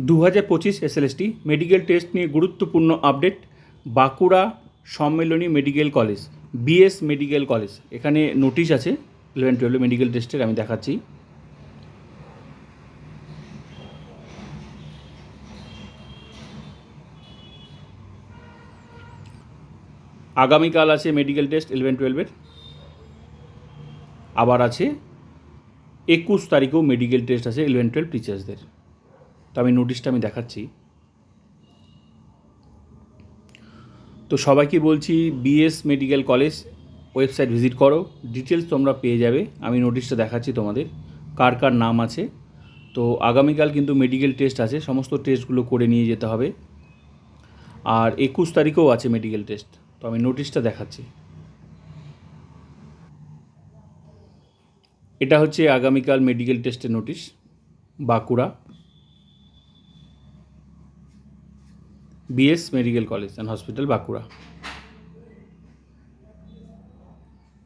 2025 SLST medical test নিয়ে গুরুত্বপূর্ণ update. Bankura Sammilani medical college, BS medical college, এখানে নোটিশ আছে 11-12 মেডিকেল টেস্টের, আমি দেখাচ্ছি। আগামীকাল আছে মেডিকেল টেস্ট 11-12-এর, আবার আছে 21 তারিখেও মেডিকেল টেস্ট আছে 11-12 টিচার্সদের। তো আমি নোটিশটা আমি দেখাচ্ছি। তো সবাইকে বলছি BS medical college website visit করো, ডিটেলস তোমরা পেয়ে যাবে। আমি নোটিশটা দেখাচ্ছি তোমাদের, কার কার নাম আছে। তো আগামীকাল কিন্তু মেডিকেল টেস্ট আছে, সমস্ত টেস্টগুলো করে নিয়ে যেতে হবে। আর 21 তারিখেও আছে মেডিকেল টেস্ট। তো আমি নোটিশটা দেখাচ্ছি। এটা হচ্ছে আগামীকাল মেডিকেল টেস্টের notice, Bankura BS medical college and hospital Bankura.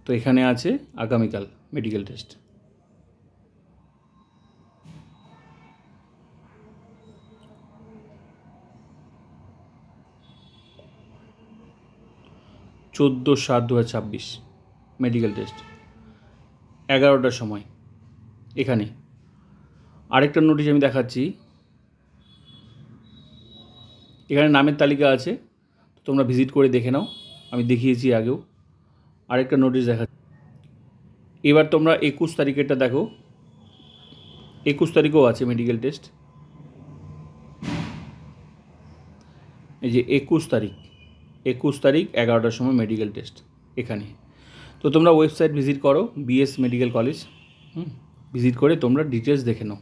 তো এখানে আছে আগামীকাল মেডিকেল টেস্ট। চোদ্দো 7/2026 মেডিকেল টেস্ট 11টার সময়। এখানে আরেকটা নোটিশ আমি দেখাচ্ছি, এখানে নামের তালিকা আছে, তোমরা ভিজিট করে দেখে নাও, আমি দেখিয়েছি আগেও। আরেকটা নোটিশ দেখাচ্ছি, এবার তোমরা 21 তারিখেরটা দেখো, 21 তারিখেও আছে মেডিকেল টেস্ট। এই যে 21 তারিখ 11টার সময় মেডিকেল টেস্ট এখানে। তো তোমরা ওয়েবসাইট ভিজিট করো বিএস মেডিকেল কলেজ, ভিজিট করে তোমরা ডিটেলস দেখে নাও।